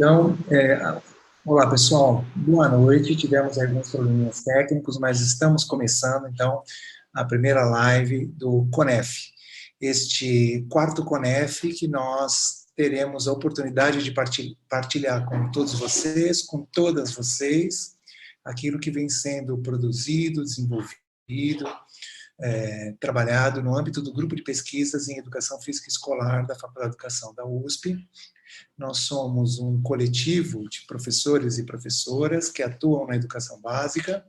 Então, olá pessoal, boa noite. Tivemos alguns probleminhas técnicos, mas estamos começando então a primeira live do CONEF. Este quarto CONEF que nós teremos a oportunidade de partilhar com todos vocês, com todas vocês, aquilo que vem sendo produzido, desenvolvido, trabalhado no âmbito do grupo de pesquisas em educação física escolar da Faculdade de Educação da USP. Nós somos um coletivo de professores e professoras que atuam na educação básica,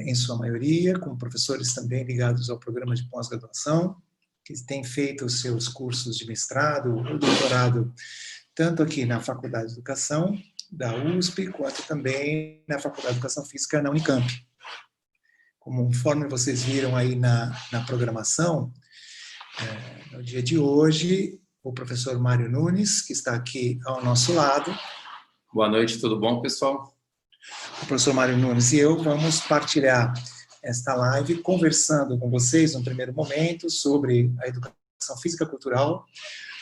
em sua maioria, com professores também ligados ao programa de pós-graduação, que têm feito os seus cursos de mestrado ou doutorado, tanto aqui na Faculdade de Educação da USP, quanto também na Faculdade de Educação Física na Unicamp. Conforme vocês viram aí na programação, no dia de hoje, o professor Mário Nunes, que está aqui ao nosso lado. Boa noite, tudo bom, pessoal? O professor Mário Nunes e eu vamos partilhar esta live conversando com vocês, no primeiro momento, sobre a educação física cultural,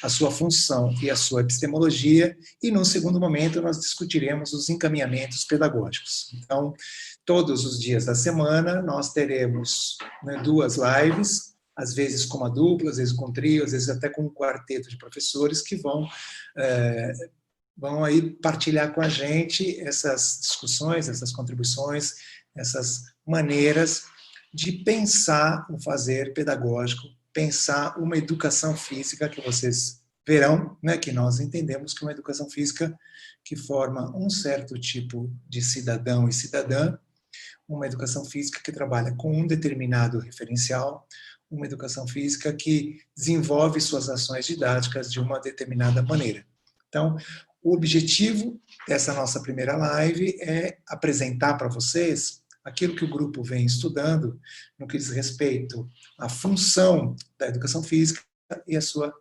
a sua função e a sua epistemologia, e no segundo momento nós discutiremos os encaminhamentos pedagógicos. Então, todos os dias da semana nós teremos duas lives, às vezes com uma dupla, às vezes com trio, às vezes até com um quarteto de professores que vão aí partilhar com a gente essas discussões, essas contribuições, essas maneiras de pensar um fazer pedagógico, pensar uma educação física que vocês verão, né, que nós entendemos que é uma educação física que forma um certo tipo de cidadão e cidadã, uma educação física que trabalha com um determinado referencial, uma educação física que desenvolve suas ações didáticas de uma determinada maneira. Então, o objetivo dessa nossa primeira live é apresentar para vocês aquilo que o grupo vem estudando no que diz respeito à função da educação física e a sua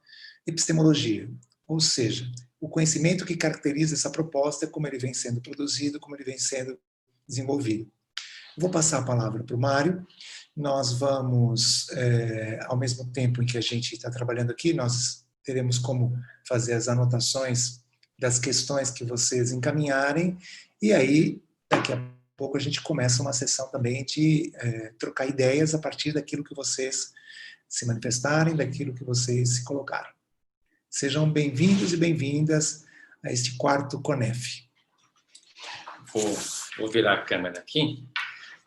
epistemologia, ou seja, o conhecimento que caracteriza essa proposta, como ele vem sendo produzido, como ele vem sendo desenvolvido. Vou passar a palavra para o Mário. Nós vamos, ao mesmo tempo em que a gente está trabalhando aqui, nós teremos como fazer as anotações das questões que vocês encaminharem, e aí, daqui a pouco, a gente começa uma sessão também de trocar ideias a partir daquilo que vocês se manifestarem, daquilo que vocês se colocaram. Sejam bem-vindos e bem-vindas a este quarto CONEF. Vou virar a câmera aqui.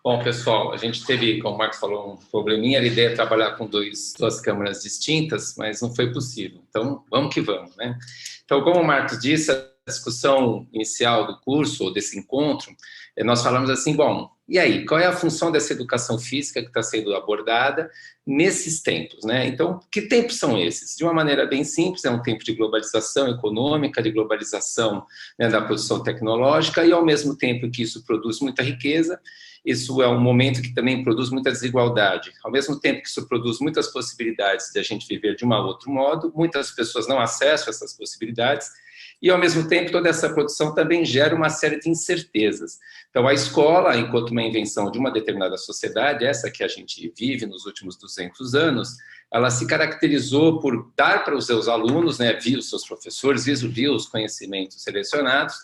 Bom, pessoal, a gente teve, como o Marcos falou, um probleminha. A ideia é trabalhar com duas câmeras distintas, mas não foi possível. Então, vamos que vamos, né? Então, como o Marcos disse, a discussão inicial do curso, ou desse encontro, nós falamos assim, bom, e aí, qual é a função dessa educação física que está sendo abordada nesses tempos, né? Então, que tempos são esses? De uma maneira bem simples, é um tempo de globalização econômica, de globalização, né, da produção tecnológica, e ao mesmo tempo que isso produz muita riqueza, isso é um momento que também produz muita desigualdade. Ao mesmo tempo que isso produz muitas possibilidades de a gente viver de um outro modo, muitas pessoas não acessam essas possibilidades, e, ao mesmo tempo, toda essa produção também gera uma série de incertezas. Então, a escola, enquanto uma invenção de uma determinada sociedade, essa que a gente vive nos últimos 200 anos, ela se caracterizou por dar para os seus alunos, né, via os seus professores, via os conhecimentos selecionados,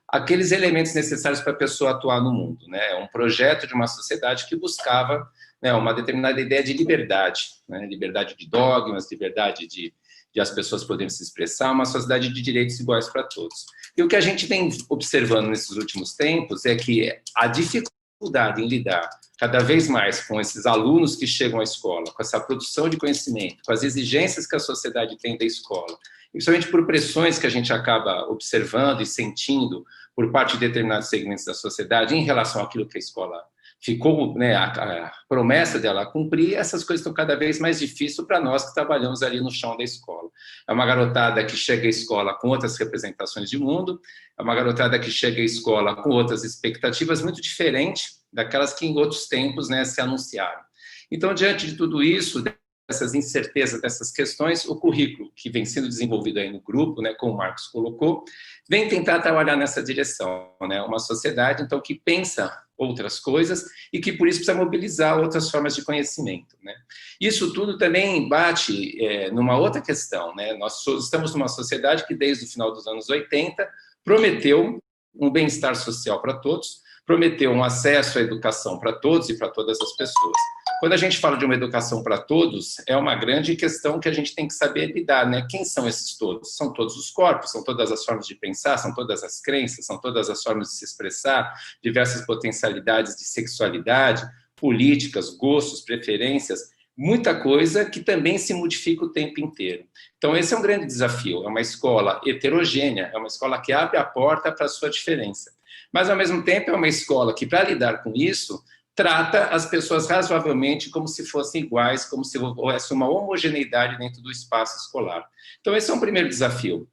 aqueles elementos necessários para a pessoa atuar no mundo, né? É um projeto de uma sociedade que buscava, né, uma determinada ideia de liberdade, né? Liberdade de dogmas, liberdade de as pessoas poderem se expressar, uma sociedade de direitos iguais para todos. E o que a gente vem observando nesses últimos tempos é que a dificuldade em lidar cada vez mais com esses alunos que chegam à escola, com essa produção de conhecimento, com as exigências que a sociedade tem da escola, principalmente por pressões que a gente acaba observando e sentindo por parte de determinados segmentos da sociedade em relação àquilo que a escola ficou, né, a promessa dela cumprir, essas coisas estão cada vez mais difíceis para nós que trabalhamos ali no chão da escola. É uma garotada que chega à escola com outras representações de mundo, é uma garotada que chega à escola com outras expectativas muito diferentes daquelas que em outros tempos, né, se anunciaram. Então, diante de tudo isso, dessas incertezas, dessas questões, o currículo que vem sendo desenvolvido aí no grupo, né, como o Marcos colocou, vem tentar trabalhar nessa direção, né, uma sociedade, então, que pensa outras coisas, e que por isso precisa mobilizar outras formas de conhecimento, né? Isso tudo também bate numa outra questão, né? Nós estamos numa sociedade que, desde o final dos anos 80, prometeu um bem-estar social para todos, prometeu um acesso à educação para todos e para todas as pessoas. Quando a gente fala de uma educação para todos, é uma grande questão que a gente tem que saber lidar, né? Quem são esses todos? São todos os corpos, são todas as formas de pensar, são todas as crenças, são todas as formas de se expressar, diversas potencialidades de sexualidade, políticas, gostos, preferências, muita coisa que também se modifica o tempo inteiro. Então, esse é um grande desafio. É uma escola heterogênea, é uma escola que abre a porta para a sua diferença. Mas, ao mesmo tempo, é uma escola que, para lidar com isso, trata as pessoas razoavelmente como se fossem iguais, como se houvesse uma homogeneidade dentro do espaço escolar. Então, esse é um primeiro desafio.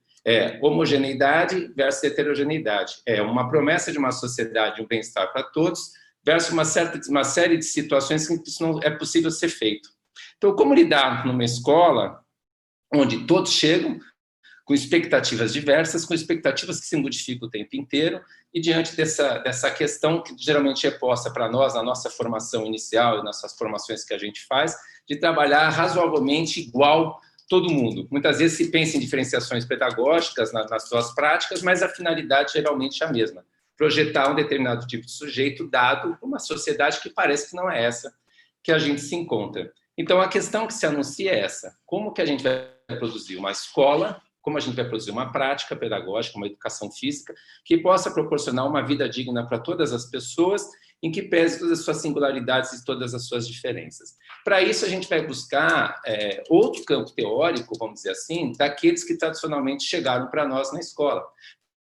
Homogeneidade versus heterogeneidade. É uma promessa de uma sociedade, um bem-estar para todos, versus uma série de situações que isso não é possível ser feito. Então, como lidar numa escola onde todos chegam com expectativas diversas, com expectativas que se modificam o tempo inteiro, e diante dessa questão que geralmente é posta para nós, na nossa formação inicial e nessas formações que a gente faz, de trabalhar razoavelmente igual todo mundo. Muitas vezes se pensa em diferenciações pedagógicas nas suas práticas, mas a finalidade geralmente é a mesma. Projetar um determinado tipo de sujeito dado uma sociedade que parece que não é essa que a gente se encontra. Então, a questão que se anuncia é essa. Como que a gente vai produzir uma escola, como a gente vai produzir uma prática pedagógica, uma educação física, que possa proporcionar uma vida digna para todas as pessoas, em que pese todas as suas singularidades e todas as suas diferenças. Para isso, a gente vai buscar outro campo teórico, vamos dizer assim, daqueles que tradicionalmente chegaram para nós na escola.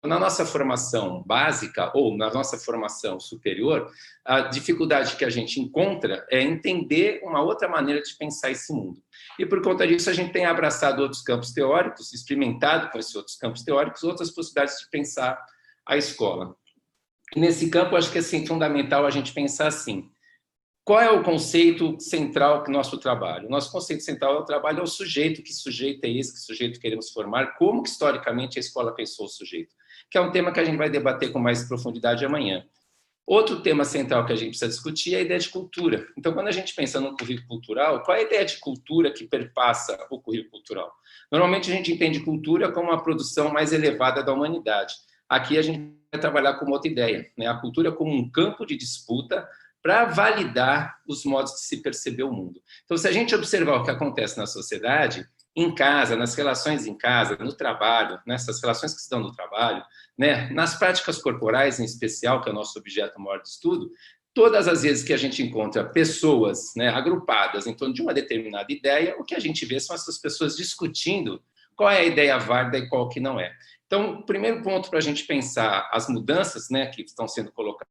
Na nossa formação básica ou na nossa formação superior, a dificuldade que a gente encontra é entender uma outra maneira de pensar esse mundo. E por conta disso, a gente tem abraçado outros campos teóricos, experimentado com esses outros campos teóricos, outras possibilidades de pensar a escola. E nesse campo, acho que é assim, fundamental a gente pensar assim: qual é o conceito central do nosso trabalho? O nosso conceito central do trabalho é o sujeito. Que sujeito é esse? Que sujeito queremos formar? Como que, historicamente, a escola pensou o sujeito? Que é um tema que a gente vai debater com mais profundidade amanhã. Outro tema central que a gente precisa discutir é a ideia de cultura. Então, quando a gente pensa no currículo cultural, qual é a ideia de cultura que perpassa o currículo cultural? Normalmente, a gente entende cultura como uma produção mais elevada da humanidade. Aqui, a gente vai trabalhar com uma outra ideia, né? A cultura como um campo de disputa para validar os modos de se perceber o mundo. Então, se a gente observar o que acontece na sociedade, em casa, nas relações em casa, no trabalho, nessas relações que se dão no trabalho, né, nas práticas corporais em especial, que é o nosso objeto maior de estudo, todas as vezes que a gente encontra pessoas, né, agrupadas em torno de uma determinada ideia, o que a gente vê são essas pessoas discutindo qual é a ideia válida e qual que não é. Então, o primeiro ponto para a gente pensar as mudanças, né, que estão sendo colocadas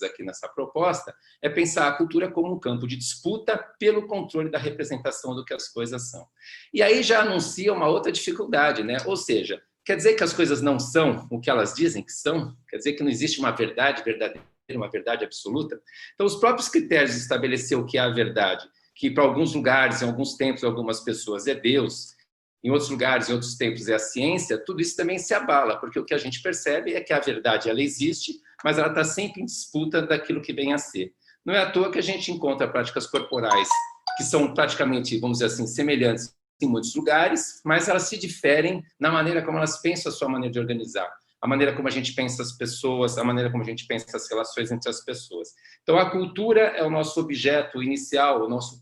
aqui nessa proposta, é pensar a cultura como um campo de disputa pelo controle da representação do que as coisas são. E aí já anuncia uma outra dificuldade, né? Ou seja, quer dizer que as coisas não são o que elas dizem que são? Quer dizer que não existe uma verdade verdadeira, uma verdade absoluta? Então, os próprios critérios de estabelecer o que é a verdade, que para alguns lugares, em alguns tempos, algumas pessoas é Deus, em outros lugares, em outros tempos, é a ciência, tudo isso também se abala, porque o que a gente percebe é que a verdade ela existe, mas ela está sempre em disputa daquilo que vem a ser. Não é à toa que a gente encontra práticas corporais que são praticamente, vamos dizer assim, semelhantes em muitos lugares, mas elas se diferem na maneira como elas pensam a sua maneira de organizar, a maneira como a gente pensa as pessoas, a maneira como a gente pensa as relações entre as pessoas. Então, a cultura é o nosso objeto inicial, o nosso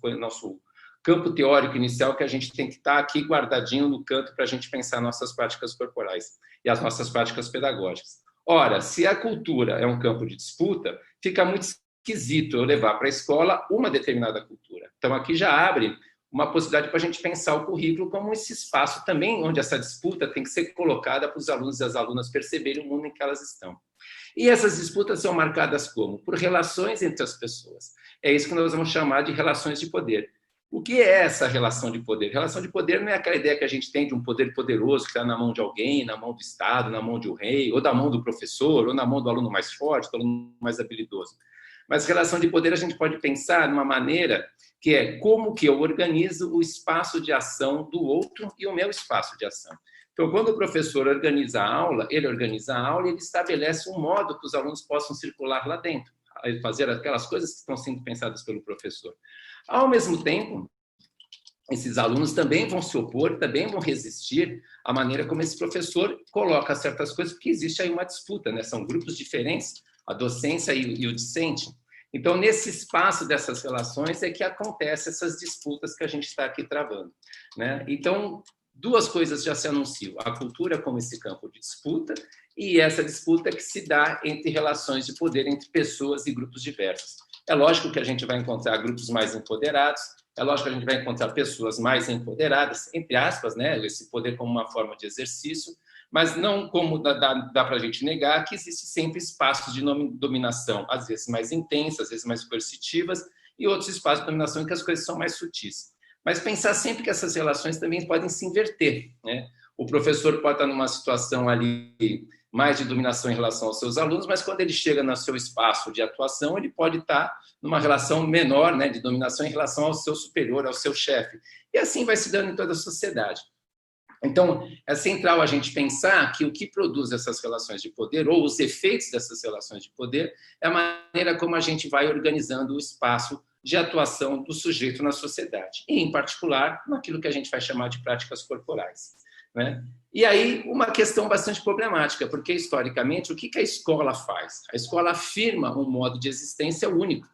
campo teórico inicial que a gente tem que estar aqui guardadinho no canto para a gente pensar nossas práticas corporais e as nossas práticas pedagógicas. Ora, se a cultura é um campo de disputa, fica muito esquisito eu levar para a escola uma determinada cultura. Então, aqui já abre uma possibilidade para a gente pensar o currículo como esse espaço também onde essa disputa tem que ser colocada para os alunos e as alunas perceberem o mundo em que elas estão. E essas disputas são marcadas como? Por relações entre as pessoas. É isso que nós vamos chamar de relações de poder. O que é essa relação de poder? Relação de poder não é aquela ideia que a gente tem de um poder poderoso que está na mão de alguém, na mão do Estado, na mão de um rei, ou na mão do professor, ou na mão do aluno mais forte, do aluno mais habilidoso. Mas relação de poder a gente pode pensar numa maneira que é como que eu organizo o espaço de ação do outro e o meu espaço de ação. Então, quando o professor organiza a aula, ele estabelece um modo que os alunos possam circular lá dentro. fazer aquelas coisas que estão sendo pensadas pelo professor. Ao mesmo tempo, esses alunos também vão se opor, também vão resistir à maneira como esse professor coloca certas coisas, porque existe aí uma disputa, né? São grupos diferentes, a docência e o discente. Então, nesse espaço dessas relações é que acontecem essas disputas que a gente está aqui travando, né? Então, duas coisas já se anunciam: a cultura como esse campo de disputa e essa disputa que se dá entre relações de poder entre pessoas e grupos diversos. É lógico que a gente vai encontrar grupos mais empoderados, é lógico que a gente vai encontrar pessoas mais empoderadas, entre aspas, né? Esse poder como uma forma de exercício, mas não como dá para a gente negar que existe sempre espaços de dominação, às vezes mais intensas, às vezes mais coercitivas, e outros espaços de dominação em que as coisas são mais sutis. Mas pensar sempre que essas relações também podem se inverter, né? O professor pode estar numa situação ali mais de dominação em relação aos seus alunos, mas quando ele chega no seu espaço de atuação, ele pode estar numa relação menor, né, de dominação em relação ao seu superior, ao seu chefe. E assim vai se dando em toda a sociedade. Então, é central a gente pensar que o que produz essas relações de poder, ou os efeitos dessas relações de poder, é a maneira como a gente vai organizando o espaço de atuação do sujeito na sociedade, e, em particular, naquilo que a gente vai chamar de práticas corporais, né? E aí, uma questão bastante problemática, porque, historicamente, o que a escola faz? A escola afirma um modo de existência único,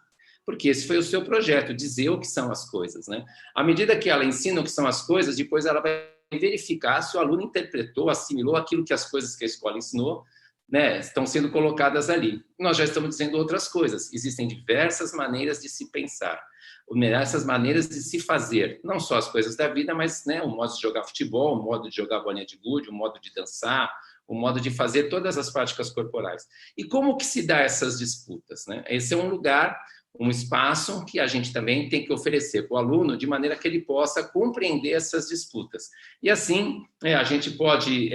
porque esse foi o seu projeto, dizer o que são as coisas, né? À medida que ela ensina o que são as coisas, depois ela vai verificar se o aluno interpretou, assimilou aquilo que as coisas que a escola ensinou, né, estão sendo colocadas ali. Nós já estamos dizendo outras coisas. Existem diversas maneiras de se pensar, diversas maneiras de se fazer, não só as coisas da vida, mas, né, o modo de jogar futebol, o modo de jogar bolinha de gude, o modo de dançar, o modo de fazer todas as práticas corporais. E como que se dá essas disputas, né? Esse é um lugar, um espaço que a gente também tem que oferecer para o aluno, de maneira que ele possa compreender essas disputas. E assim, a gente pode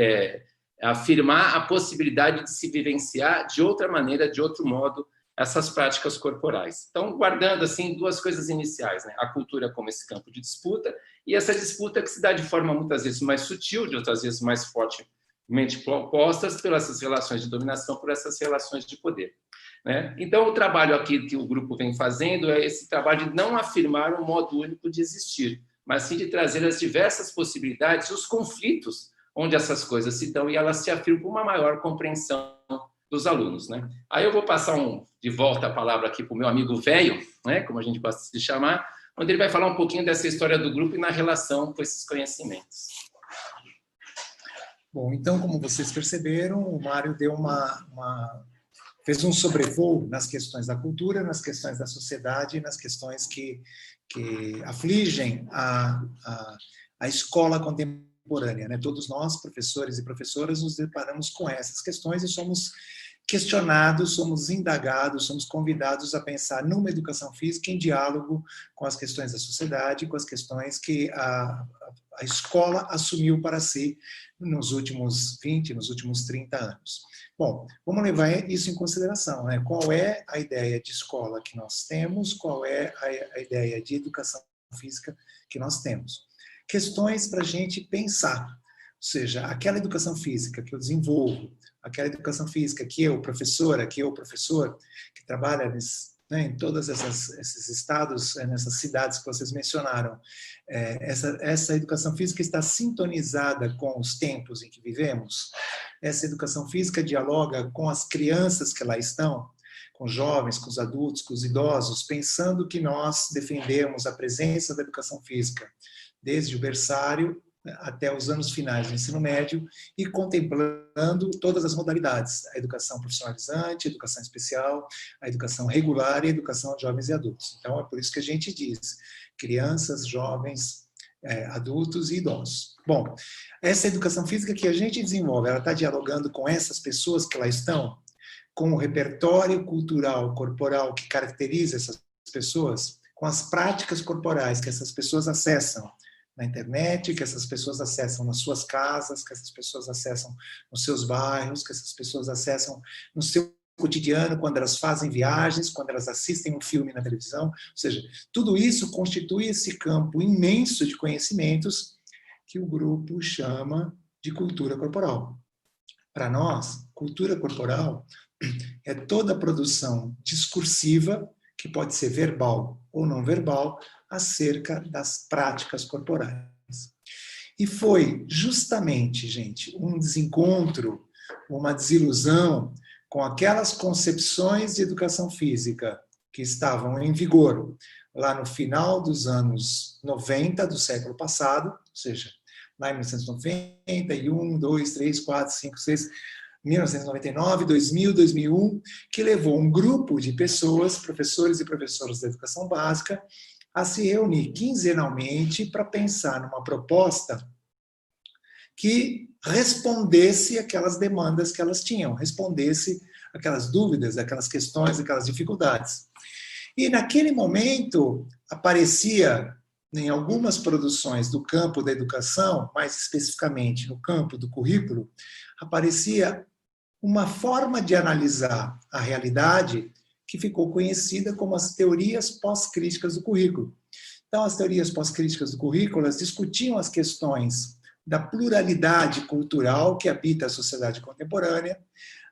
afirmar a possibilidade de se vivenciar de outra maneira, de outro modo, essas práticas corporais. Então, guardando assim duas coisas iniciais, né? A cultura como esse campo de disputa, e essa disputa que se dá de forma muitas vezes mais sutil, de outras vezes mais fortemente postas por essas relações de dominação, por essas relações de poder, né? Então, o trabalho aqui que o grupo vem fazendo é esse trabalho de não afirmar um modo único de existir, mas sim de trazer as diversas possibilidades, os conflitos onde essas coisas se dão e elas se afirmam com uma maior compreensão dos alunos, né? Aí eu vou passar de volta a palavra aqui para o meu amigo velho, né, como a gente gosta de se chamar, onde ele vai falar um pouquinho dessa história do grupo e na relação com esses conhecimentos. Bom, então, como vocês perceberam, o Mário deu fez um sobrevoo nas questões da cultura, nas questões da sociedade, nas questões que afligem a escola contemporânea, né? Todos nós, professores e professoras, nos deparamos com essas questões e somos questionados, somos indagados, somos convidados a pensar numa educação física em diálogo com as questões da sociedade, com as questões que a escola assumiu para si nos últimos 20, nos últimos 30 anos. Bom, vamos levar isso em consideração, né? Qual é a ideia de escola que nós temos, qual é a ideia de educação física que nós temos. Questões para a gente pensar, ou seja, aquela educação física que eu desenvolvo, aquela educação física que eu, professora, que eu, professor, que trabalha em todos esses estados, nessas cidades que vocês mencionaram, essa educação física está sintonizada com os tempos em que vivemos? Essa educação física dialoga com as crianças que lá estão, com os jovens, com os adultos, com os idosos, pensando que nós defendemos a presença da educação física desde o berçário até os anos finais do ensino médio e contemplando todas as modalidades, a educação profissionalizante, a educação especial, a educação regular e a educação de jovens e adultos. Então, é por isso que a gente diz crianças, jovens, adultos e idosos. Bom, essa educação física que a gente desenvolve, ela está dialogando com essas pessoas que lá estão, com o repertório cultural, corporal que caracteriza essas pessoas, com as práticas corporais que essas pessoas acessam na internet, que essas pessoas acessam nas suas casas, que essas pessoas acessam nos seus bairros, que essas pessoas acessam no seu cotidiano, quando elas fazem viagens, quando elas assistem um filme na televisão. Ou seja, tudo isso constitui esse campo imenso de conhecimentos que o grupo chama de cultura corporal. Para nós, cultura corporal é toda a produção discursiva, que pode ser verbal ou não verbal, acerca das práticas corporais. E foi justamente, gente, um desencontro, uma desilusão com aquelas concepções de educação física que estavam em vigor lá no final dos anos 90 do século passado, ou seja, lá em 1991, 2, 3, 4, 5, 6, 1999, 2000, 2001, que levou um grupo de pessoas, professores e professoras da educação básica, a se reunir quinzenalmente para pensar numa proposta que respondesse aquelas demandas que elas tinham, respondesse aquelas dúvidas, aquelas questões, aquelas dificuldades. E naquele momento aparecia em algumas produções do campo da educação, mais especificamente no campo do currículo, aparecia uma forma de analisar a realidade que ficou conhecida como as teorias pós-críticas do currículo. Então, as teorias pós-críticas do currículo, elas discutiam as questões da pluralidade cultural que habita a sociedade contemporânea.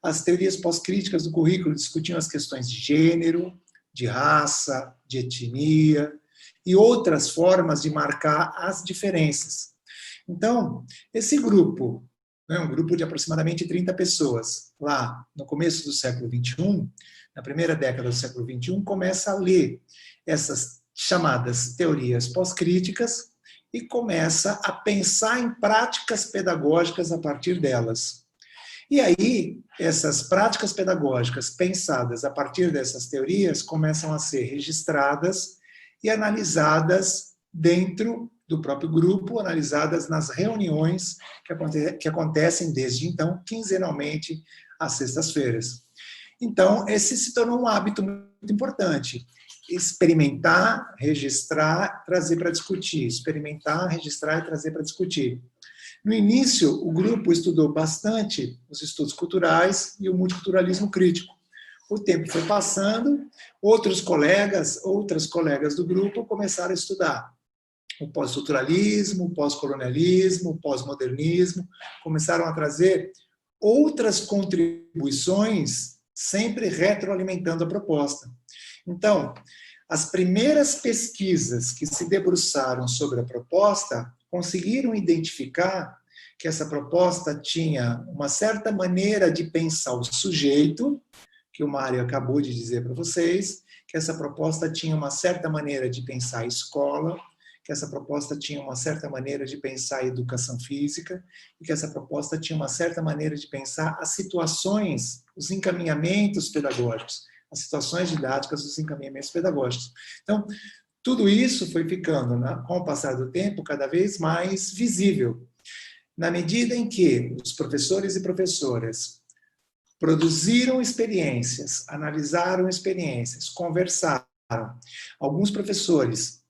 As teorias pós-críticas do currículo discutiam as questões de gênero, de raça, de etnia e outras formas de marcar as diferenças. Então, esse grupo, um grupo de aproximadamente 30 pessoas, lá no começo do século XXI, na primeira década do século XXI, começa a ler essas chamadas teorias pós-críticas e começa a pensar em práticas pedagógicas a partir delas. E aí, essas práticas pedagógicas pensadas a partir dessas teorias começam a ser registradas e analisadas dentro do próprio grupo, analisadas nas reuniões que acontecem desde então, quinzenalmente, às sextas-feiras. Então, esse se tornou um hábito muito importante. Experimentar, registrar, trazer para discutir. Experimentar, registrar e trazer para discutir. No início, o grupo estudou bastante os estudos culturais e o multiculturalismo crítico. O tempo foi passando, outras colegas do grupo começaram a estudar o pós-estruturalismo, o pós-colonialismo, o pós-modernismo, começaram a trazer outras contribuições, sempre retroalimentando a proposta. Então, as primeiras pesquisas que se debruçaram sobre a proposta conseguiram identificar que essa proposta tinha uma certa maneira de pensar o sujeito, que o Mário acabou de dizer para vocês, que essa proposta tinha uma certa maneira de pensar a escola, que essa proposta tinha uma certa maneira de pensar a educação física, e que essa proposta tinha uma certa maneira de pensar as situações, os encaminhamentos pedagógicos, as situações didáticas, os encaminhamentos pedagógicos. Então, tudo isso foi ficando, com o passar do tempo, cada vez mais visível, na medida em que os professores e professoras produziram experiências, analisaram experiências, conversaram. Alguns professores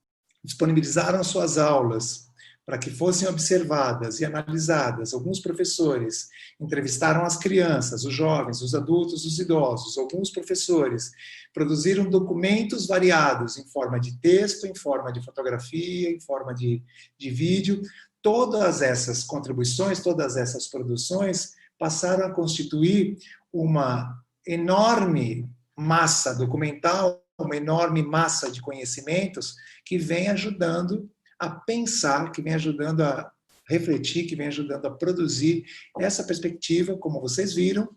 disponibilizaram suas aulas para que fossem observadas e analisadas. Alguns professores entrevistaram as crianças, os jovens, os adultos, os idosos. Alguns professores produziram documentos variados em forma de texto, em forma de fotografia, em forma de vídeo. Todas essas contribuições, todas essas produções passaram a constituir uma enorme massa documental, uma enorme massa de conhecimentos que vem ajudando a pensar, que vem ajudando a refletir, que vem ajudando a produzir essa perspectiva, como vocês viram,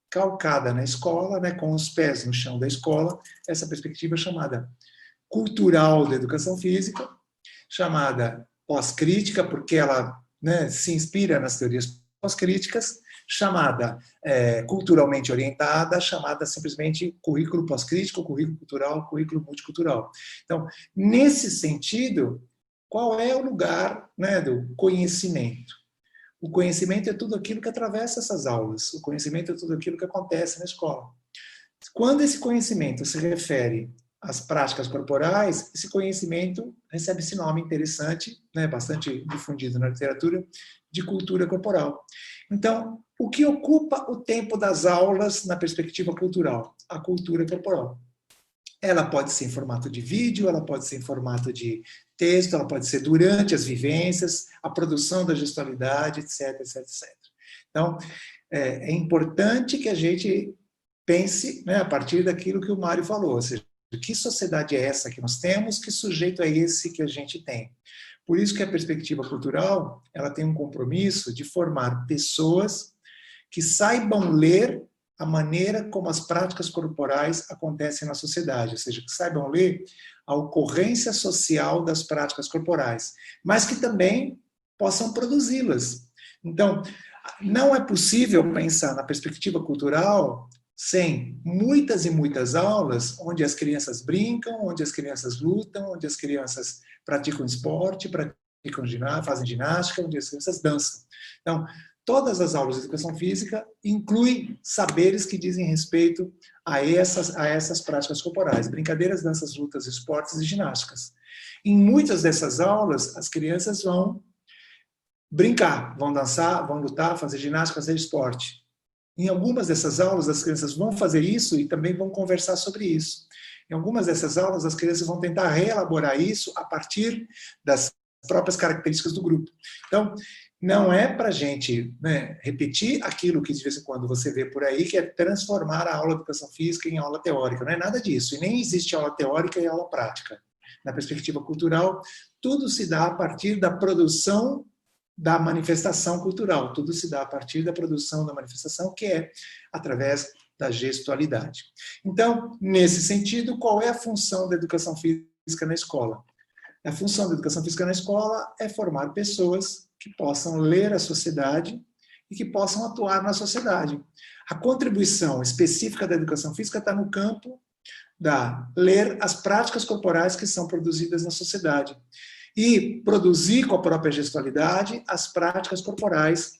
calcada na escola, com os pés no chão da escola, essa perspectiva chamada cultural da educação física, chamada pós-crítica, porque ela se inspira nas teorias pós-críticas, chamada culturalmente orientada, chamada simplesmente currículo pós-crítico, currículo cultural, currículo multicultural. Então, nesse sentido, qual é o lugar do conhecimento? O conhecimento é tudo aquilo que atravessa essas aulas, o conhecimento é tudo aquilo que acontece na escola. Quando esse conhecimento se refere às práticas corporais, esse conhecimento recebe esse nome interessante, bastante difundido na literatura, de cultura corporal. Então, o que ocupa o tempo das aulas na perspectiva cultural? A cultura corporal. Ela pode ser em formato de vídeo, ela pode ser em formato de texto, ela pode ser durante as vivências, a produção da gestualidade, etc, etc, etc. Então, é importante que a gente pense, né, a partir daquilo que o Mário falou, ou seja, que sociedade é essa que nós temos, que sujeito é esse que a gente tem. Por isso que a perspectiva cultural, ela tem um compromisso de formar pessoas que saibam ler a maneira como as práticas corporais acontecem na sociedade, ou seja, que saibam ler a ocorrência social das práticas corporais, mas que também possam produzi-las. Então, não é possível pensar na perspectiva cultural sem muitas e muitas aulas onde as crianças brincam, onde as crianças lutam, onde as crianças praticam esporte, fazem ginástica, onde as crianças dançam. Então, todas as aulas de educação física incluem saberes que dizem respeito a essas práticas corporais, brincadeiras, danças, lutas, esportes e ginásticas. Em muitas dessas aulas, as crianças vão brincar, vão dançar, vão lutar, fazer ginástica, fazer esporte. Em algumas dessas aulas, as crianças vão fazer isso e também vão conversar sobre isso. Em algumas dessas aulas, as crianças vão tentar reelaborar isso a partir das próprias características do grupo. Então, não é para a gente, né, repetir aquilo que de vez em quando você vê por aí, que é transformar a aula de educação física em aula teórica. Não é nada disso. E nem existe aula teórica e aula prática. Na perspectiva cultural, tudo se dá a partir da produção da manifestação cultural. Tudo se dá a partir da produção da manifestação, que é através da gestualidade. Então, nesse sentido, qual é a função da educação física na escola? A função da educação física na escola é formar pessoas que possam ler a sociedade e que possam atuar na sociedade. A contribuição específica da educação física está no campo da ler as práticas corporais que são produzidas na sociedade e produzir com a própria gestualidade as práticas corporais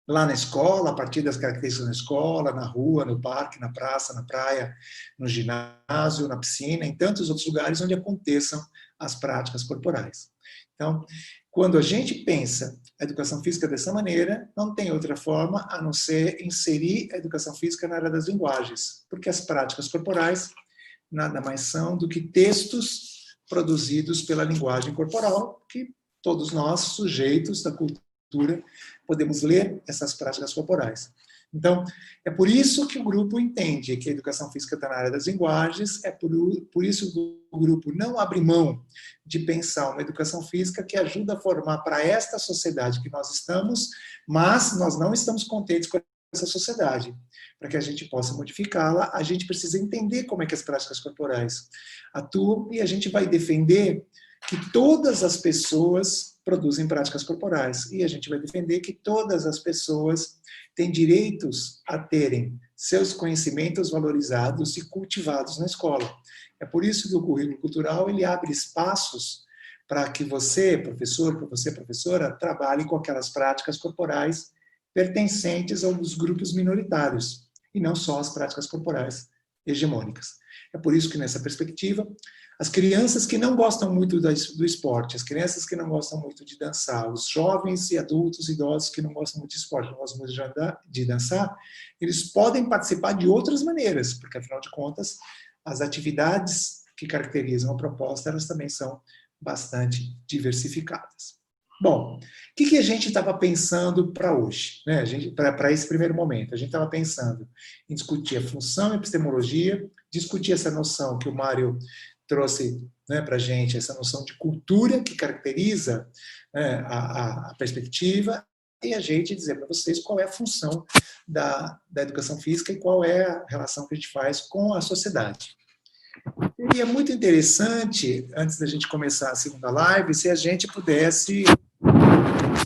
lá na escola, a partir das características na escola, na rua, no parque, na praça, na praia, no ginásio, na piscina, em tantos outros lugares onde aconteçam as práticas corporais. Então, quando a gente pensa a educação física dessa maneira, não tem outra forma a não ser inserir a educação física na área das linguagens, porque as práticas corporais nada mais são do que textos produzidos pela linguagem corporal, que todos nós, sujeitos da cultura, podemos ler essas práticas corporais. Então, é por isso que o grupo entende que a educação física está na área das linguagens, é por isso que o grupo não abre mão de pensar uma educação física que ajuda a formar para esta sociedade que nós estamos, mas nós não estamos contentes com essa sociedade. Para que a gente possa modificá-la, a gente precisa entender como é que as práticas corporais atuam e a gente vai defender que todas as pessoas produzem práticas corporais e a gente vai defender que todas as pessoas têm direitos a terem seus conhecimentos valorizados e cultivados na escola. É por isso que o currículo cultural ele abre espaços para que você, professor, para você, professora, trabalhe com aquelas práticas corporais pertencentes a um dos grupos minoritários, e não só as práticas corporais hegemônicas. É por isso que, nessa perspectiva, as crianças que não gostam muito do esporte, as crianças que não gostam muito de dançar, os jovens e adultos, idosos que não gostam muito de esporte, não gostam muito de dançar, eles podem participar de outras maneiras, porque, afinal de contas, as atividades que caracterizam a proposta, elas também são bastante diversificadas. Bom, o que a gente estava pensando para hoje, né? Para esse primeiro momento? A gente estava pensando em discutir a função e epistemologia, discutir essa noção que o Mário trouxe, né, para a gente, essa noção de cultura que caracteriza, né, a perspectiva, e a gente dizer para vocês qual é a função da educação física e qual é a relação que a gente faz com a sociedade. Seria muito interessante, antes da gente começar a segunda live, se a gente pudesse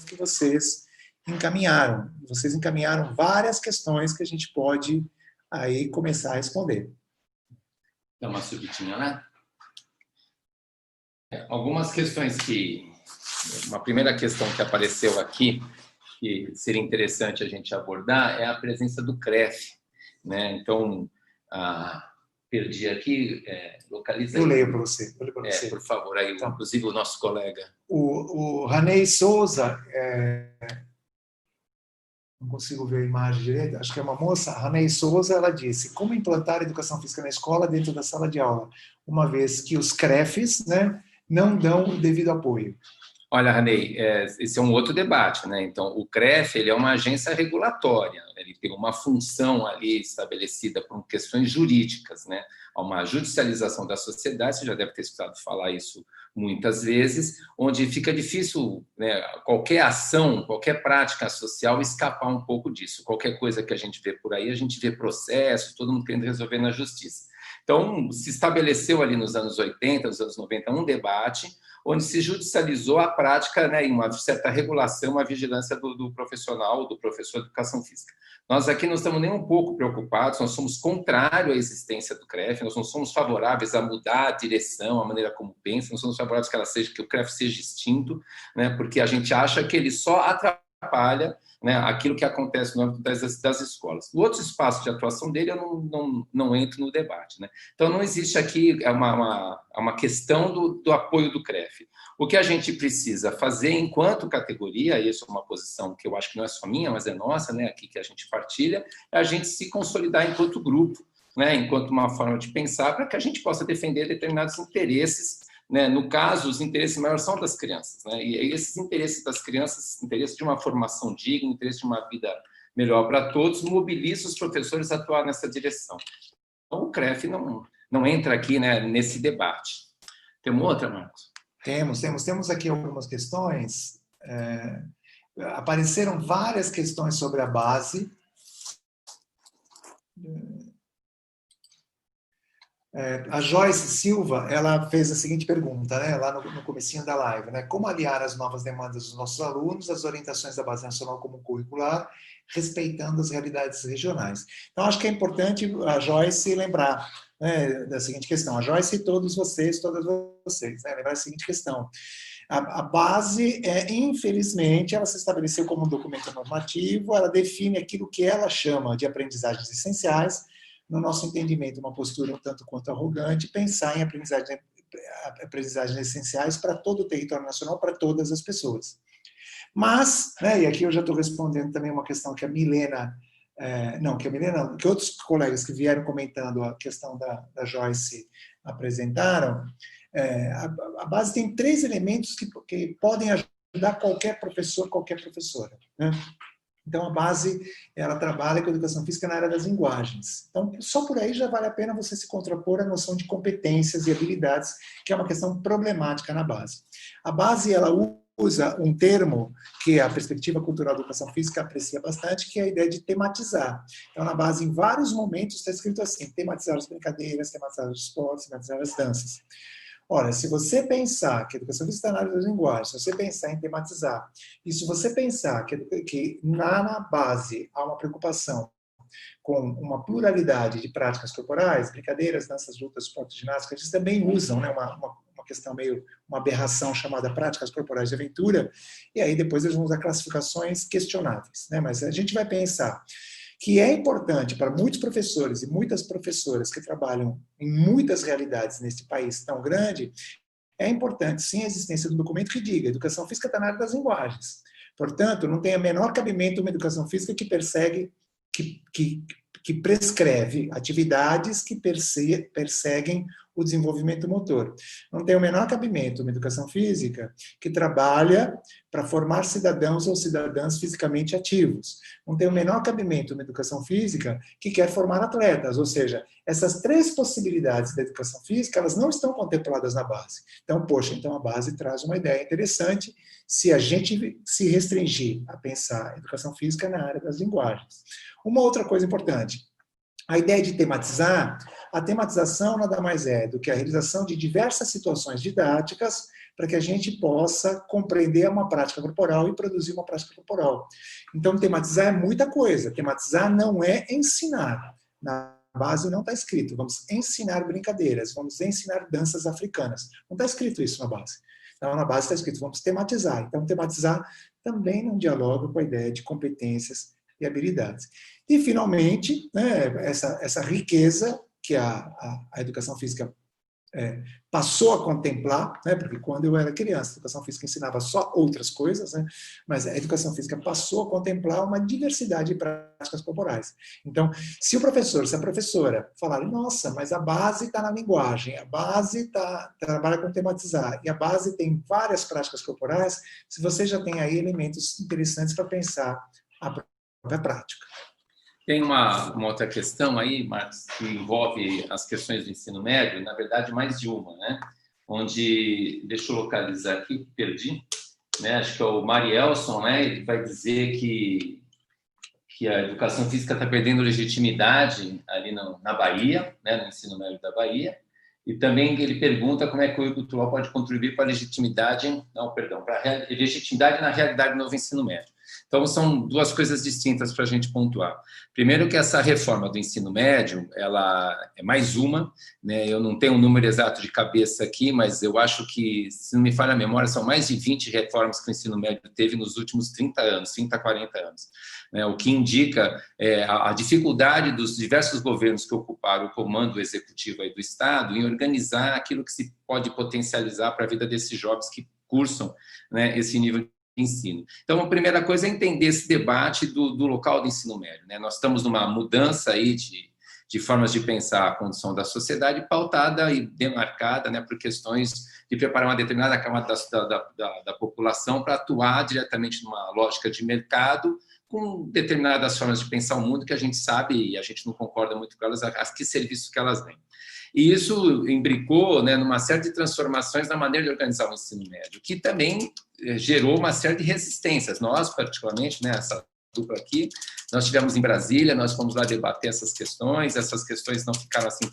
que vocês encaminharam. Vocês encaminharam várias questões que a gente pode aí começar a responder. Dá uma subidinha, né? Algumas questões uma primeira questão que apareceu aqui, que seria interessante a gente abordar, é a presença do CREF, né? Então, perdi aqui, localiza aí. Eu leio para você. Por favor, aí, então, inclusive o nosso colega. O Ranei Souza, não consigo ver a imagem direito, acho que é uma moça, a Ranei Souza, ela disse, como implantar a educação física na escola dentro da sala de aula, uma vez que os CREFs, né, não dão o devido apoio. Olha, Ranei, esse é um outro debate, né? Então, o CREF, ele é uma agência regulatória, ele tem uma função ali estabelecida por questões jurídicas, né? Há uma judicialização da sociedade, você já deve ter escutado falar isso muitas vezes, onde fica difícil, né, qualquer ação, qualquer prática social escapar um pouco disso. Qualquer coisa que a gente vê por aí, a gente vê processos, todo mundo querendo resolver na justiça. Então, se estabeleceu ali nos anos 80, nos anos 90, um debate onde se judicializou a prática, né, em uma certa regulação, uma vigilância do profissional, do professor de educação física. Nós aqui não estamos nem um pouco preocupados, nós somos contrários à existência do CREF, nós não somos favoráveis a mudar a direção, a maneira como pensa, não somos favoráveis que o CREF seja extinto, né, porque a gente acha que ele só atrapalha, né, aquilo que acontece no âmbito das escolas. O outro espaço de atuação dele eu não entro no debate, né? Então, não existe aqui uma questão do apoio do CREF. O que a gente precisa fazer enquanto categoria, e isso é uma posição que eu acho que não é só minha, mas é nossa, né, aqui que a gente partilha, é a gente se consolidar enquanto grupo, né, enquanto uma forma de pensar para que a gente possa defender determinados interesses, né? No caso, os interesses maiores são das crianças, né? E esses interesses das crianças, interesse de uma formação digna, interesse de uma vida melhor para todos, mobiliza os professores a atuar nessa direção. Então, o CREF não entra aqui, né, nesse debate. Tem uma outra, Marcos? Temos aqui algumas questões. Apareceram várias questões sobre a base. A Joyce Silva, ela fez a seguinte pergunta, né, lá no comecinho da live, né, como aliar as novas demandas dos nossos alunos às orientações da Base Nacional Comum Curricular, respeitando as realidades regionais? Então, acho que é importante a Joyce lembrar, né, da seguinte questão, a Joyce e todas vocês, né, lembrar a seguinte questão. A base, infelizmente, ela se estabeleceu como um documento normativo, ela define aquilo que ela chama de aprendizagens essenciais, no nosso entendimento, uma postura um tanto quanto arrogante, pensar em aprendizagens essenciais para todo o território nacional, para todas as pessoas. Mas, né, e aqui eu já estou respondendo também uma questão que a Milena, que outros colegas que vieram comentando a questão da Joyce apresentaram, a base tem 3 elementos que podem ajudar qualquer professor, qualquer professora, né? Então, a base, ela trabalha com educação física na área das linguagens. Então, só por aí já vale a pena você se contrapor à noção de competências e habilidades, que é uma questão problemática na base. A base, ela usa um termo que a perspectiva cultural da educação física aprecia bastante, que é a ideia de tematizar. Então, na base, em vários momentos, está escrito assim, tematizar as brincadeiras, tematizar os esportes, tematizar as danças. Ora, se você pensar que a educação física está na área das linguagens, se você pensar em tematizar, e se você pensar que na base há uma preocupação com uma pluralidade de práticas corporais, brincadeiras, danças, lutas, esportes, ginástica, eles também usam, né, uma questão meio, uma aberração chamada práticas corporais de aventura, e aí depois eles vão usar classificações questionáveis, né, mas a gente vai pensar que é importante para muitos professores e muitas professoras que trabalham em muitas realidades nesse país tão grande, é importante sim a existência de um documento que diga educação física está na área das linguagens. Portanto, não tem a menor cabimento uma educação física que persegue, que prescreve atividades que perseguem o desenvolvimento motor. Não tem o menor cabimento uma educação física que trabalha para formar cidadãos ou cidadãs fisicamente ativos. Não tem o menor cabimento uma educação física que quer formar atletas, ou seja, essas 3 possibilidades da educação física, elas não estão contempladas na base. Então, então a base traz uma ideia interessante se a gente se restringir a pensar educação física na área das linguagens. Uma outra coisa importante, a ideia de tematizar, a tematização nada mais é do que a realização de diversas situações didáticas para que a gente possa compreender uma prática corporal e produzir uma prática corporal. Então, tematizar é muita coisa. Tematizar não é ensinar. Na base não está escrito, vamos ensinar brincadeiras, vamos ensinar danças africanas. Não está escrito isso na base. Então, na base está escrito, vamos tematizar. Então, tematizar também não dialoga com a ideia de competências e habilidades. E, finalmente, né, essa riqueza que a educação física passou a contemplar, né, porque quando eu era criança, a educação física ensinava só outras coisas, né, mas a educação física passou a contemplar uma diversidade de práticas corporais. Então, se o professor, se a professora falar, nossa, mas a base está na linguagem, a base trabalha com tematizar, e a base tem várias práticas corporais, se você já tem aí elementos interessantes para pensar a própria prática. Tem uma outra questão aí, Marcos, que envolve as questões do ensino médio, na verdade, mais de uma, né? Onde, deixa eu localizar aqui, perdi, né? Acho que é o Marielson, né? Ele vai dizer que a educação física está perdendo legitimidade ali na Bahia, né? No ensino médio da Bahia. E também ele pergunta como é que o Hugo Tuol pode contribuir para a legitimidade, para a legitimidade na realidade do novo ensino médio. Então, são duas coisas distintas para a gente pontuar. Primeiro que essa reforma do ensino médio, ela é mais uma, né? Eu não tenho um número exato de cabeça aqui, mas eu acho que, se não me falha a memória, são mais de 20 reformas que o ensino médio teve nos últimos 30 anos, 30, 40 anos. O que indica a dificuldade dos diversos governos que ocuparam o comando executivo aí do Estado em organizar aquilo que se pode potencializar para a vida desses jovens que cursam, né, esse nível de ensino. Então, a primeira coisa é entender esse debate do local do ensino médio, né? Nós estamos numa mudança aí de formas de pensar a condição da sociedade pautada e demarcada, né, por questões de preparar uma determinada camada da população para atuar diretamente numa lógica de mercado com determinadas formas de pensar o mundo que a gente sabe e a gente não concorda muito com elas, a que serviço que elas têm. E isso imbricou, né, numa série de transformações na maneira de organizar o ensino médio, que também gerou uma série de resistências. Nós, particularmente, né, essa dupla aqui, nós estivemos em Brasília, nós fomos lá debater essas questões não ficaram assim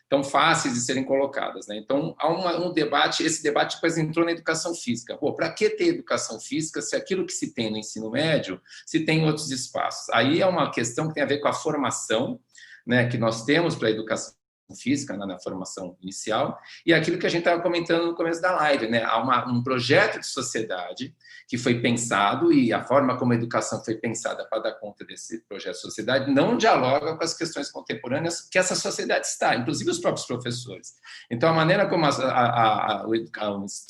tão fáceis de serem colocadas, né? Então, há um debate, esse debate depois entrou na educação física. Para que ter educação física se aquilo que se tem no ensino médio se tem em outros espaços? Aí é uma questão que tem a ver com a formação, né, que nós temos para a educação física, na formação inicial, e aquilo que a gente estava comentando no começo da live, né? Há um projeto de sociedade que foi pensado e a forma como a educação foi pensada para dar conta desse projeto de sociedade não dialoga com as questões contemporâneas que essa sociedade está, inclusive os próprios professores. Então, a maneira como a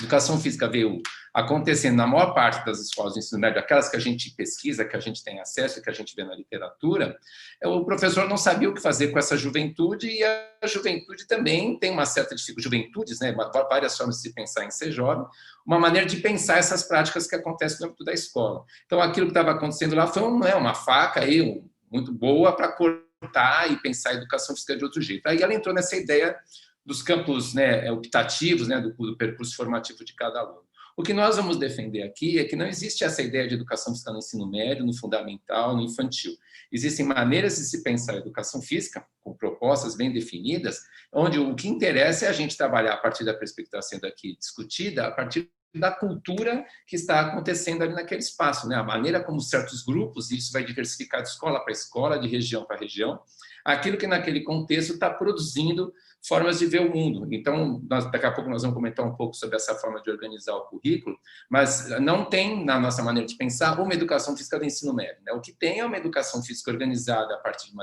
educação física veio acontecendo na maior parte das escolas de ensino médio, aquelas que a gente pesquisa, que a gente tem acesso, que a gente vê na literatura, o professor não sabia o que fazer com essa juventude e a juventude também tem uma certa dificuldade, juventudes, né, várias formas de se pensar em ser jovem, uma maneira de pensar essas práticas que acontecem no âmbito da escola. Então, aquilo que estava acontecendo lá foi uma faca aí, muito boa para cortar e pensar a educação física de outro jeito. Aí ela entrou nessa ideia dos campos, né, optativos, né, do percurso formativo de cada aluno. O que nós vamos defender aqui é que não existe essa ideia de educação física no ensino médio, no fundamental, no infantil. Existem maneiras de se pensar a educação física, com propostas bem definidas, onde o que interessa é a gente trabalhar a partir da perspectiva sendo aqui discutida, a partir da cultura que está acontecendo ali naquele espaço, né? A maneira como certos grupos, e isso vai diversificar de escola para escola, de região para região, aquilo que naquele contexto está produzindo formas de ver o mundo. Então, daqui a pouco nós vamos comentar um pouco sobre essa forma de organizar o currículo, mas não tem, na nossa maneira de pensar, uma educação física do ensino médio, né? O que tem é uma educação física organizada a partir de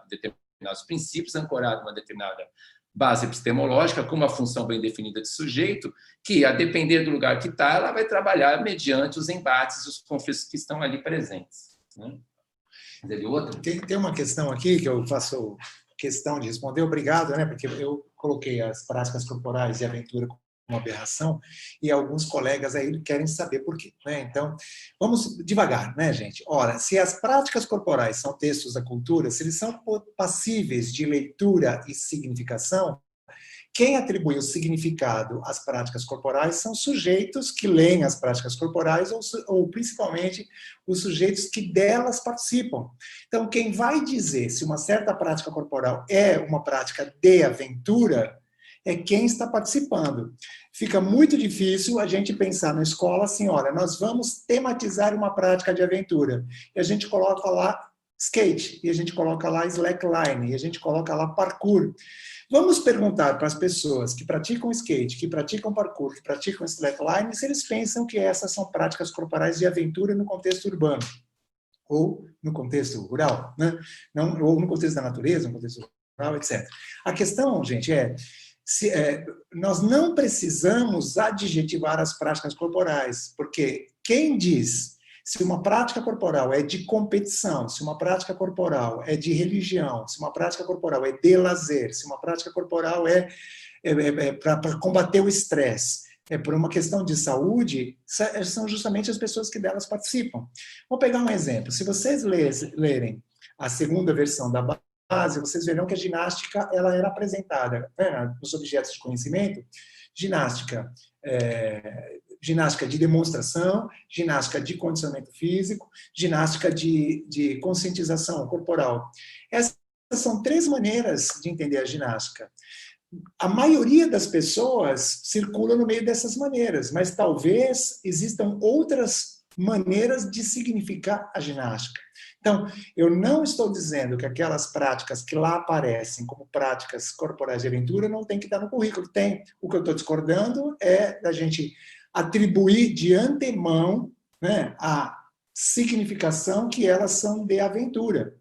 determinados princípios, ancorada em uma determinada base epistemológica, com uma função bem definida de sujeito, que, a depender do lugar que está, ela vai trabalhar mediante os embates e os conflitos que estão ali presentes, né? Tem uma questão aqui que eu faço questão de responder, obrigado, né? Porque eu coloquei as práticas corporais e aventura como uma aberração e alguns colegas aí querem saber por quê, né? Então, vamos devagar, né, gente? Ora, se as práticas corporais são textos da cultura, se eles são passíveis de leitura e significação, quem atribui o significado às práticas corporais são sujeitos que leem as práticas corporais ou principalmente os sujeitos que delas participam. Então, quem vai dizer se uma certa prática corporal é uma prática de aventura é quem está participando. Fica muito difícil a gente pensar na escola assim, olha, nós vamos tematizar uma prática de aventura. E a gente coloca lá skate, e a gente coloca lá slackline, e a gente coloca lá parkour. Vamos perguntar para as pessoas que praticam skate, que praticam parkour, que praticam slackline, se eles pensam que essas são práticas corporais de aventura no contexto urbano, ou no contexto rural, né? Não, ou no contexto da natureza, no contexto rural, etc. A questão, gente, é nós não precisamos adjetivar as práticas corporais, porque quem diz se uma prática corporal é de competição, se uma prática corporal é de religião, se uma prática corporal é de lazer, se uma prática corporal é para combater o estresse, por uma questão de saúde, são justamente as pessoas que delas participam. Vou pegar um exemplo. Se vocês lerem a segunda versão da base, vocês verão que a ginástica ela era apresentada nos objetos de conhecimento, ginástica de demonstração, ginástica de condicionamento físico, ginástica de conscientização corporal. Essas são 3 maneiras de entender a ginástica. A maioria das pessoas circula no meio dessas maneiras, mas talvez existam outras maneiras de significar a ginástica. Então, eu não estou dizendo que aquelas práticas que lá aparecem como práticas corporais de aventura não tem que estar no currículo. Tem. O que eu estou discordando é da gente atribuir de antemão, né, a significação que elas são de aventura.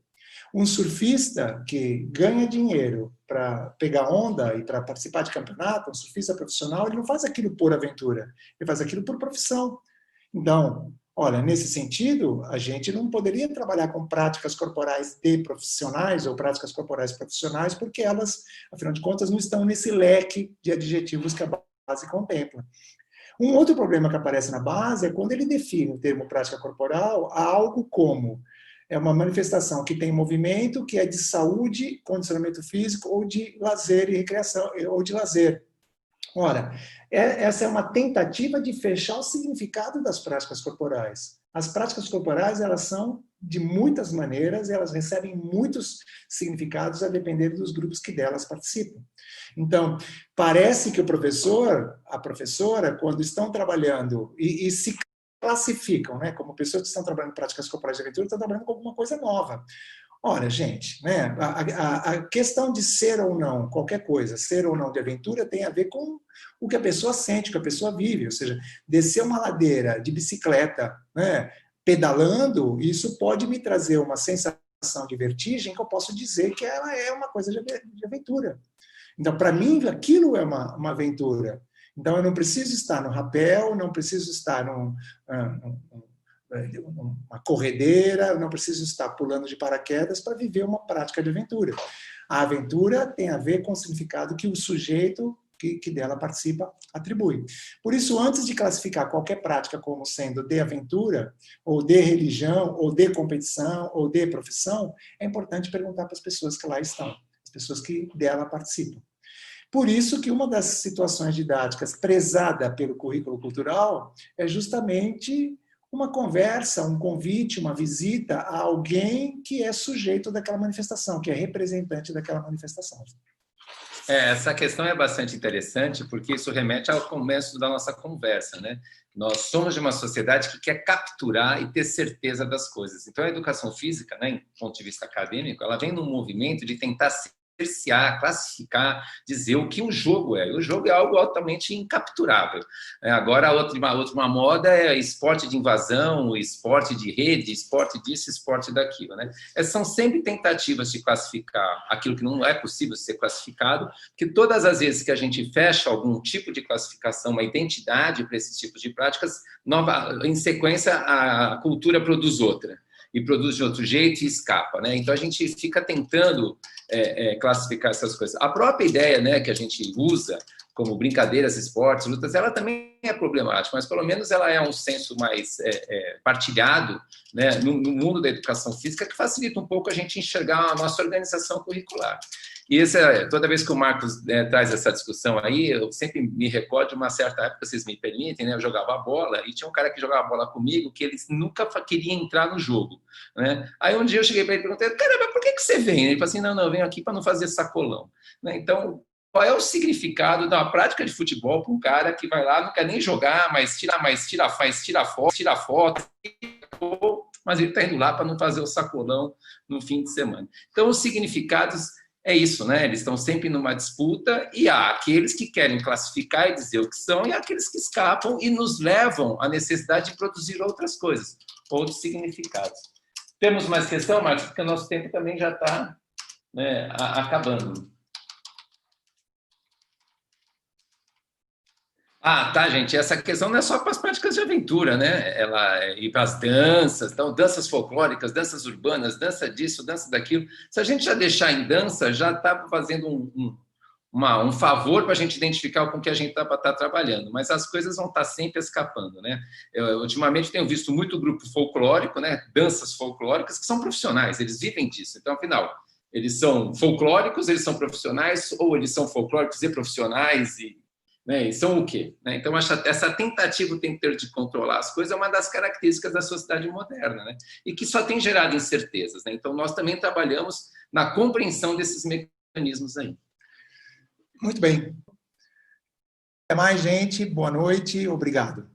Um surfista que ganha dinheiro para pegar onda e para participar de campeonato, um surfista profissional, ele não faz aquilo por aventura, ele faz aquilo por profissão. Então, olha, nesse sentido, a gente não poderia trabalhar com práticas corporais de profissionais ou práticas corporais profissionais, porque elas, afinal de contas, não estão nesse leque de adjetivos que a base contempla. Um outro problema que aparece na base é quando ele define o termo prática corporal a algo como uma manifestação que tem movimento, que é de saúde, condicionamento físico, ou de lazer e recreação, ou de lazer. Ora, essa é uma tentativa de fechar o significado das práticas corporais. As práticas corporais, elas são de muitas maneiras, elas recebem muitos significados a depender dos grupos que delas participam. Então, parece que o professor, a professora, quando estão trabalhando e se classificam, né, como pessoas que estão trabalhando em práticas corporais de aventura, estão trabalhando com alguma coisa nova. Olha, gente, né, a questão de ser ou não qualquer coisa, ser ou não de aventura, tem a ver com o que a pessoa sente, o que a pessoa vive. Ou seja, descer uma ladeira de bicicleta, né, pedalando, isso pode me trazer uma sensação de vertigem que eu posso dizer que ela é uma coisa de aventura. Então, para mim, aquilo é uma aventura. Então, eu não preciso estar no rapel, não preciso estar numa corredeira, eu não preciso estar pulando de paraquedas para viver uma prática de aventura. A aventura tem a ver com o significado que o sujeito que dela participa atribui. Por isso, antes de classificar qualquer prática como sendo de aventura, ou de religião, ou de competição, ou de profissão, é importante perguntar para as pessoas que lá estão, as pessoas que dela participam. Por isso que uma das situações didáticas prezada pelo currículo cultural é justamente uma conversa, um convite, uma visita a alguém que é sujeito daquela manifestação, que é representante daquela manifestação. Essa questão é bastante interessante, porque isso remete ao começo da nossa conversa, né? Nós somos de uma sociedade que quer capturar e ter certeza das coisas. Então, a educação física, né, em ponto de vista acadêmico, ela vem num movimento de tentar cercear, classificar, dizer o que o jogo é. O jogo é algo altamente incapturável. Agora, a outra moda é esporte de invasão, esporte de rede, esporte disso, esporte daquilo, né? São sempre tentativas de classificar aquilo que não é possível ser classificado, porque todas as vezes que a gente fecha algum tipo de classificação, uma identidade para esses tipos de práticas, em sequência, a cultura produz outra. E produz de outro jeito e escapa, né? Então, a gente fica tentando classificar essas coisas. A própria ideia, né, que a gente usa como brincadeiras, esportes, lutas, ela também é problemática, mas pelo menos ela é um senso mais partilhado, né, no mundo da educação física, que facilita um pouco a gente enxergar a nossa organização curricular. E toda vez que o Marcos traz essa discussão aí, eu sempre me recordo de uma certa época, vocês me permitem, né? Eu jogava bola e tinha um cara que jogava bola comigo que ele nunca queria entrar no jogo, né? Aí um dia eu cheguei para ele e perguntei, cara, mas por que você vem? Ele falou assim, não, eu venho aqui para não fazer sacolão, né? Então, qual é o significado da prática de futebol para um cara que vai lá, não quer nem jogar, mas tira foto, mas ele está indo lá para não fazer o sacolão no fim de semana. Então, os significados é isso, né? Eles estão sempre numa disputa e há aqueles que querem classificar e dizer o que são e há aqueles que escapam e nos levam à necessidade de produzir outras coisas, outros significados. Temos mais questão, Marcos? Porque o nosso tempo também já está, né, acabando. Ah, tá, gente. Essa questão não é só para as práticas de aventura, né? Ela é ir para as danças, então, danças folclóricas, danças urbanas, dança disso, dança daquilo. Se a gente já deixar em dança, já está fazendo um favor para a gente identificar com que a gente está trabalhando. Mas as coisas vão estar sempre escapando, né? Eu, ultimamente, tenho visto muito grupo folclórico, né? Danças folclóricas, que são profissionais, eles vivem disso. Então, afinal, eles são folclóricos, eles são profissionais, ou eles são folclóricos e profissionais, né? E são o quê? Né? Então, essa tentativa o tempo inteiro de controlar as coisas é uma das características da sociedade moderna, né? E que só tem gerado incertezas, né? Então, nós também trabalhamos na compreensão desses mecanismos aí. Muito bem. Até mais, gente. Boa noite. Obrigado.